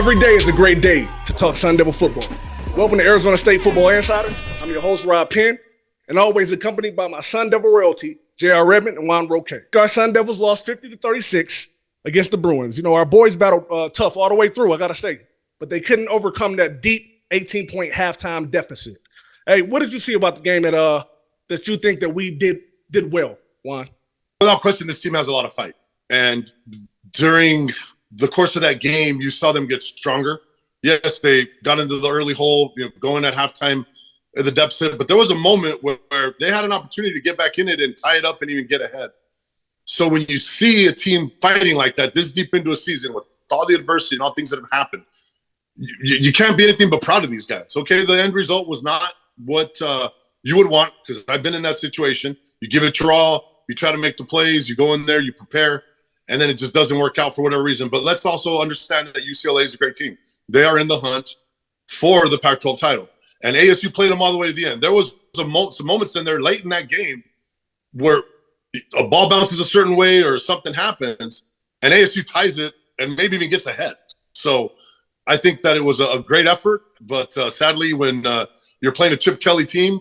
Every day is a great day to talk Sun Devil football. Welcome to Arizona State Football Insiders. I'm your host, Rob Penn, and always accompanied by my Sun Devil royalty, J.R. Redmond and Juan Roche. Our Sun Devils lost 50-36 against the Bruins. You know, our boys battled tough all the way through, I got to say, but they couldn't overcome that deep 18-point halftime deficit. Hey, what did you see about the game that you think that we did well, Juan? Without question, this team has a lot of fight. And during the course of that game, you saw them get stronger. Yes, they got into the early hole, going at halftime at the deficit. But there was a moment where they had an opportunity to get back in it and tie it up and even get ahead. So when you see a team fighting like that this deep into a season with all the adversity and all things that have happened, you can't be anything but proud of these guys. Okay, the end result was not what you would want, because I've been in that situation. You give it your all, you try to make the plays, you go in there, you prepare, and then it just doesn't work out for whatever reason. But let's also understand that UCLA is a great team. They are in the hunt for the Pac-12 title. And ASU played them all the way to the end. There was some moments in there late in that game where a ball bounces a certain way or something happens, and ASU ties it and maybe even gets ahead. So I think that it was a great effort. But sadly, when you're playing a Chip Kelly team,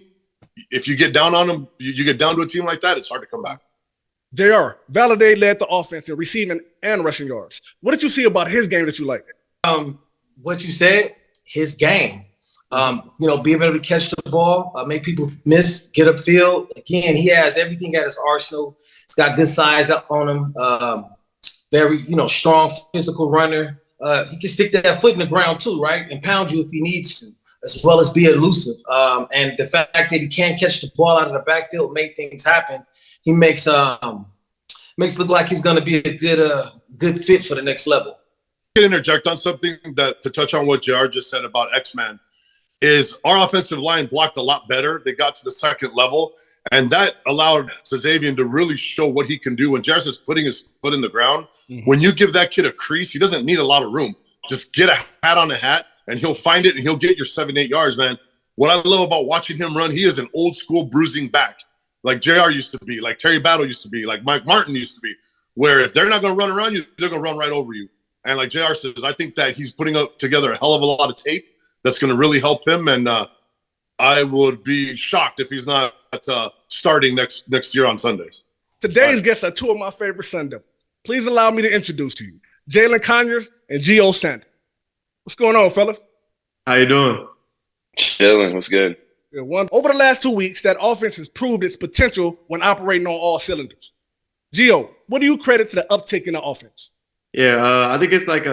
if you get down on them, you get down to a team like that, it's hard to come back. J.R., Valladay led the offense in receiving and rushing yards. What did you see about his game that you liked? What you said, his game. Being able to catch the ball, make people miss, get upfield. Again, he has everything at his arsenal. He's got good size up on him. Very, strong physical runner. He can stick that foot in the ground too, right? And pound you if he needs to, as well as be elusive. And the fact that he can't catch the ball out of the backfield, make things happen. He makes it look like he's going to be a good fit for the next level. I can interject on something to touch on what JR just said about X-Man. Is our offensive line blocked a lot better. They got to the second level, and that allowed Xavier to really show what he can do. When Jarvis is putting his foot in the ground, when you give that kid a crease, he doesn't need a lot of room. Just get a hat on a hat, and he'll find it, and he'll get your 7-8 yards, man. What I love about watching him run, he is an old-school bruising back, like JR used to be, like Terry Battle used to be, like Mike Martin used to be, where if they're not going to run around you, they're going to run right over you. And like JR says, I think that he's putting together a hell of a lot of tape that's going to really help him, and I would be shocked if he's not starting next year on Sundays. Today's guests are two of my favorite Sun Devils. Please allow me to introduce to you Jalon Conyers and Gio Sanders. What's going on, fellas? How you doing? Chilling. What's good? Over the last 2 weeks, that offense has proved its potential when operating on all cylinders. Gio, what do you credit to the uptick in the offense? Yeah, I think it's like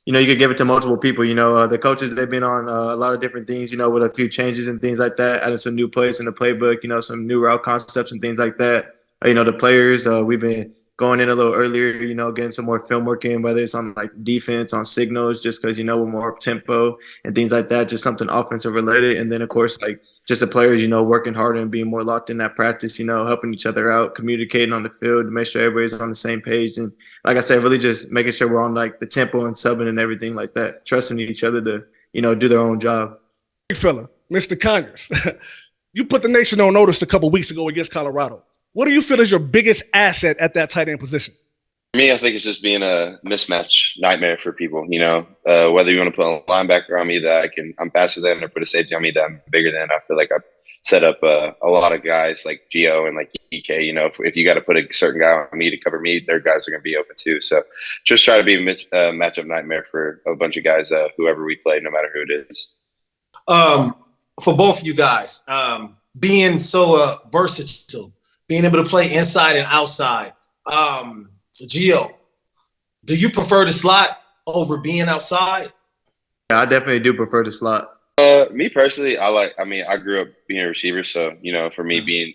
you could give it to multiple people. The coaches, they've been on a lot of different things, with a few changes and things like that, adding some new plays in the playbook, some new route concepts and things like that. The players, we've been going in a little earlier, getting some more film work in, whether it's on like defense, on signals, just because, we're more up tempo and things like that, just something offensive related. And then, of course, like just the players, working harder and being more locked in that practice, helping each other out, communicating on the field to make sure everybody's on the same page. And like I said, really just making sure we're on like the tempo and subbing and everything like that, trusting each other to, do their own job. Big fella, Mr. Conyers, you put the nation on notice a couple weeks ago against Colorado. What do you feel is your biggest asset at that tight end position? For me, I think it's just being a mismatch nightmare for people. Whether you want to put a linebacker on me that I'm faster than, or put a safety on me that I'm bigger than. I feel like I've set up a lot of guys like Gio and like EK. If you got to put a certain guy on me to cover me, their guys are going to be open too. So just try to be a matchup nightmare for a bunch of guys, whoever we play, no matter who it is. For both of you guys, being so versatile, being able to play inside and outside. Gio, do you prefer the slot over being outside? Yeah, I definitely do prefer the slot. Me personally, I grew up being a receiver, so for me, being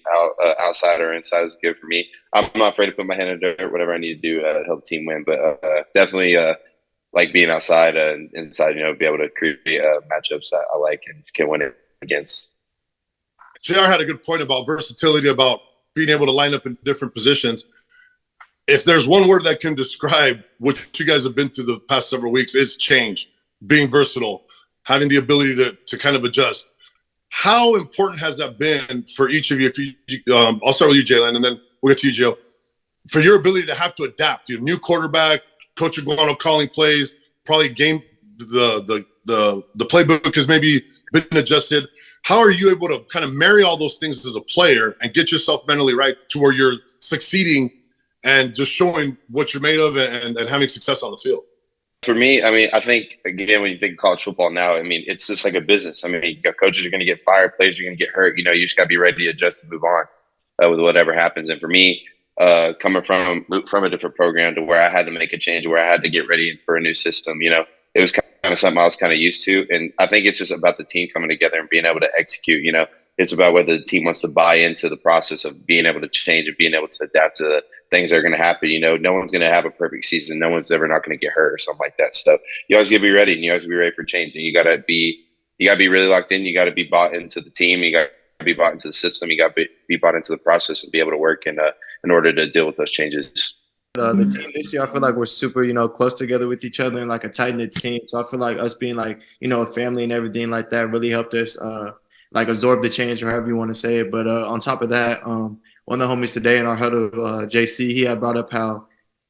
outside or inside is good for me. I'm not afraid to put my hand in the dirt, whatever I need to do to help the team win. But definitely like being outside and inside, be able to create matchups that I like and can win it against. JR had a good point about versatility, about being able to line up in different positions. If there's one word that can describe what you guys have been through the past several weeks, is change, being versatile, having the ability to kind of adjust. How important has that been for each of you? I'll start with you, Jalon, and then we'll get to you, Gio. For your ability to have to adapt, you have new quarterback, Coach Iguano calling plays, probably the playbook has maybe been adjusted. How are you able to kind of marry all those things as a player and get yourself mentally right to where you're succeeding and just showing what you're made of and having success on the field? For me, I mean, I think, again, when you think of college football now, I mean, it's just like a business. I mean, coaches are going to get fired, players are going to get hurt. You know, you just got to be ready to adjust and move on with whatever happens. And for me, coming from a different program to where I had to make a change, where I had to get ready for a new system, you know, it was kind of something I was kind of used to. And I think it's just about the team coming together and being able to execute. You know, it's about whether the team wants to buy into the process of being able to change and being able to adapt to the things that are going to happen. You know, no one's going to have a perfect season. No one's ever not going to get hurt or something like that. So you always got to be ready, and you always got to be ready for change. And you got to be really locked in. You got to be bought into the team. You got to be bought into the system. You got to be bought into the process and be able to work in order to deal with those changes. The team this year, I feel like we're super, you know, close together with each other and like a tight-knit team. So I feel like us being like, you know, a family and everything like that really helped us like absorb the change or however you want to say it. But on top of that, one of the homies today in our huddle, JC, he had brought up how,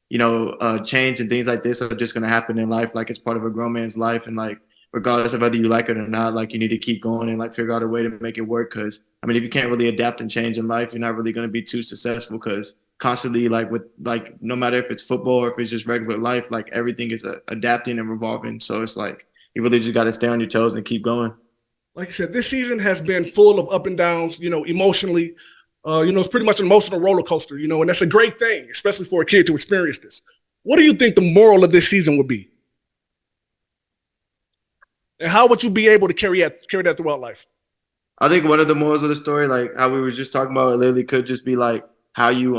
you know, change and things like this are just going to happen in life. Like it's part of a grown man's life. And like, regardless of whether you like it or not, like you need to keep going and like figure out a way to make it work. Cause I mean, if you can't really adapt and change in life, you're not really going to be too successful. Cause constantly, like with like, no matter if it's football or if it's just regular life, like everything is adapting and revolving. So it's like, you really just got to stay on your toes and keep going. Like I said, this season has been full of up and downs, you know, emotionally. You know, it's pretty much an emotional roller coaster, you know, and that's a great thing, especially for a kid to experience this. What do you think the moral of this season would be? And how would you be able to carry that throughout life? I think one of the morals of the story, like how we were just talking about, it literally could just be like how you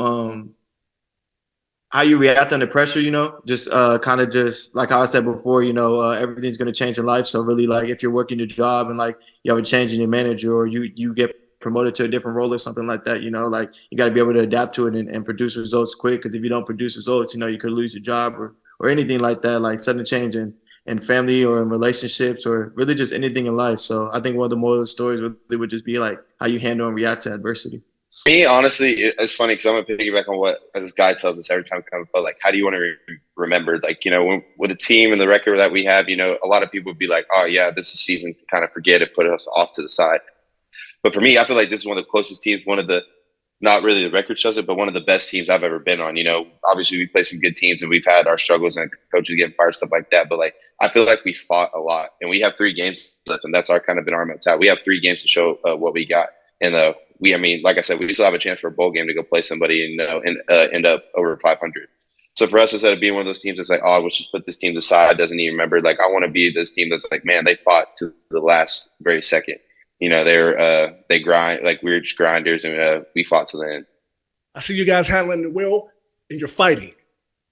react under pressure, you know, just kind of just like how I said before, you know, everything's going to change in life. So really, like if you're working your job and like you have a change in your manager or you get promoted to a different role or something like that, you know, like you got to be able to adapt to it and produce results quick. Because if you don't produce results, you know, you could lose your job or anything like that, like sudden change in family or in relationships or really just anything in life. So I think one of the moral of the stories would just be like how you handle and react to adversity. Me, honestly, it's funny because I'm going to piggyback on what this guy tells us every time we come up, like, how do you want to be remembered? Like, you know, with the team and the record that we have, you know, a lot of people would be like, oh, yeah, this is a season to kind of forget it, put us off to the side. But for me, I feel like this is one of the closest teams, one of the, not really the record shows it, but one of the best teams I've ever been on. You know, obviously we play some good teams and we've had our struggles and coaches getting fired, stuff like that. But like, I feel like we fought a lot and we have 3 games left, and that's kind of been our mentality. We have 3 games to show what we got. And I mean, like I said, we still have a chance for a bowl game to go play somebody and end up over 500. So for us, instead of being one of those teams that's like, oh, let's just put this team to the side, doesn't even remember. Like, I want to be this team that's like, man, they fought to the last very second. You know, they grind, like we're just grinders, and we fought to the end. I see you guys handling it well, and you're fighting.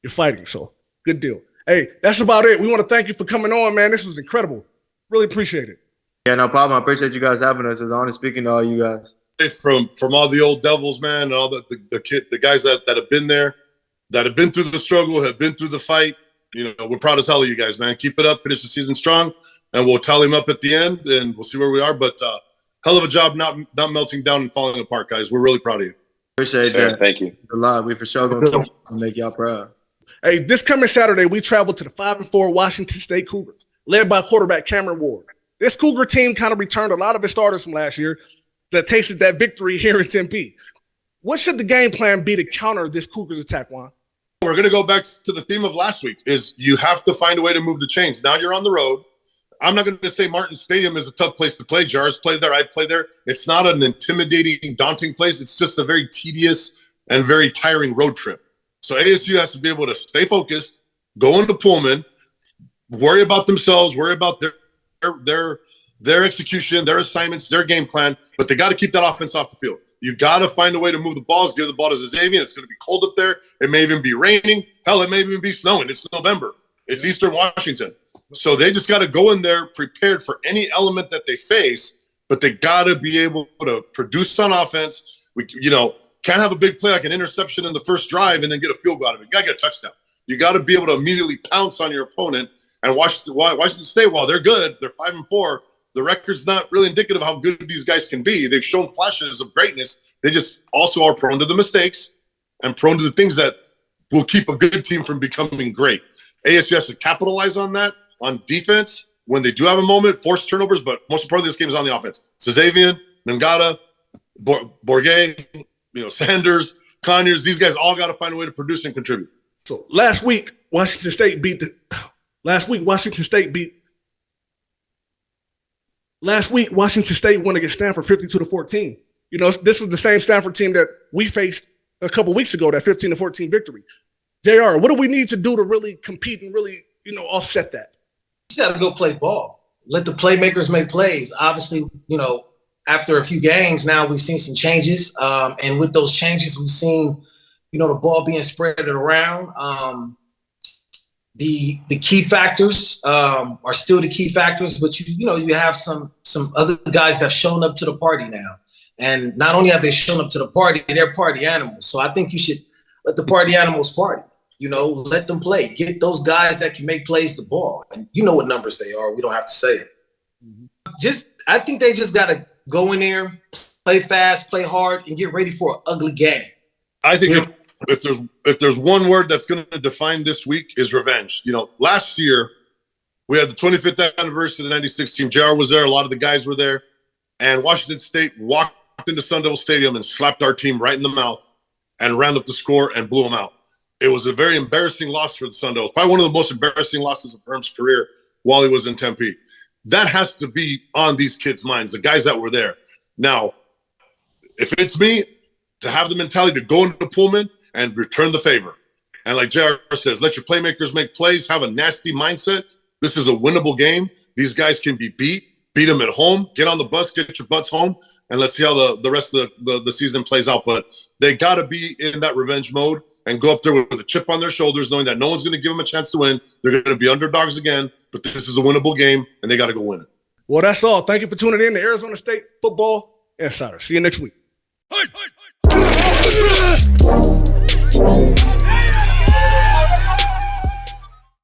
You're fighting, so good deal. Hey, that's about it. We want to thank you for coming on, man. This was incredible. Really appreciate it. Yeah, no problem. I appreciate you guys having us. It's an honor speaking to all you guys. From all the old Devils, man, and all the guys that have been there, that have been through the struggle, have been through the fight. You know, we're proud as hell of you guys, man. Keep it up. Finish the season strong, and we'll tally them up at the end, and we'll see where we are. But hell of a job not melting down and falling apart, guys. We're really proud of you. Appreciate that. Thank you A lot. We for sure going to make y'all proud. Hey, this coming Saturday, we travel to the 5-4 Washington State Cougars, led by quarterback Cameron Ward. This Cougar team kind of returned a lot of its starters from last year that tasted that victory here in Tempe. What should the game plan be to counter this Cougars attack, Juan? We're going to go back to the theme of last week, is you have to find a way to move the chains. Now you're on the road. I'm not going to say Martin Stadium is a tough place to play. JR's played there. I played there. It's not an intimidating, daunting place. It's just a very tedious and very tiring road trip. So ASU has to be able to stay focused, go into Pullman, worry about themselves, worry about their execution, their assignments, their game plan, but they got to keep that offense off the field. You got to find a way to move the balls, give the ball to Xavier. It's going to be cold up there. It may even be raining. Hell, it may even be snowing. It's November. It's Eastern Washington. So they just got to go in there prepared for any element that they face, but they got to be able to produce on offense. We, can't have a big play like an interception in the first drive and then get a field goal out of it. You got to get a touchdown. You got to be able to immediately pounce on your opponent. And Washington State, while they're good, they're 5-4. The record's not really indicative of how good these guys can be. They've shown flashes of greatness. They just also are prone to the mistakes and prone to the things that will keep a good team from becoming great. ASU has to capitalize on that on defense when they do have a moment, force turnovers, but most importantly, this game is on the offense. Cesavian, Ngata, Bourget, Sanders, Conyers, these guys all got to find a way to produce and contribute. So last week, Washington State won against Stanford 52-14. This was the same Stanford team that we faced a couple weeks ago, that 15-14 victory. JR, what do we need to do to really compete and really, offset that? You got to go play ball. Let the playmakers make plays. Obviously, after a few games now, we've seen some changes. And with those changes, we've seen, the ball being spread around. The key factors are still the key factors, but you have some other guys that have shown up to the party now. And not only have they shown up to the party, they're party animals. So I think you should let the party animals party. Let them play. Get those guys that can make plays the ball. And you know what numbers they are. We don't have to say it. I think they just got to go in there, play fast, play hard, and get ready for an ugly game. I think if there's one word that's going to define this week is revenge. Last year we had the 25th anniversary of the 96 team. JR was there. A lot of the guys were there. And Washington State walked into Sun Devil Stadium and slapped our team right in the mouth and ran up the score and blew them out. It was a very embarrassing loss for the Sun Devils. Probably one of the most embarrassing losses of Herm's career while he was in Tempe. That has to be on these kids' minds, the guys that were there. Now, if it's me, to have the mentality to go into Pullman and return the favor. And like JR says, let your playmakers make plays, have a nasty mindset. This is a winnable game. These guys can be beat them at home, get on the bus, get your butts home, and let's see how the rest of the season plays out. But they got to be in that revenge mode and go up there with a chip on their shoulders, knowing that no one's going to give them a chance to win. They're going to be underdogs again, but this is a winnable game, and they got to go win it. Well, that's all. Thank you for tuning in to Arizona State Football Insider. See you next week.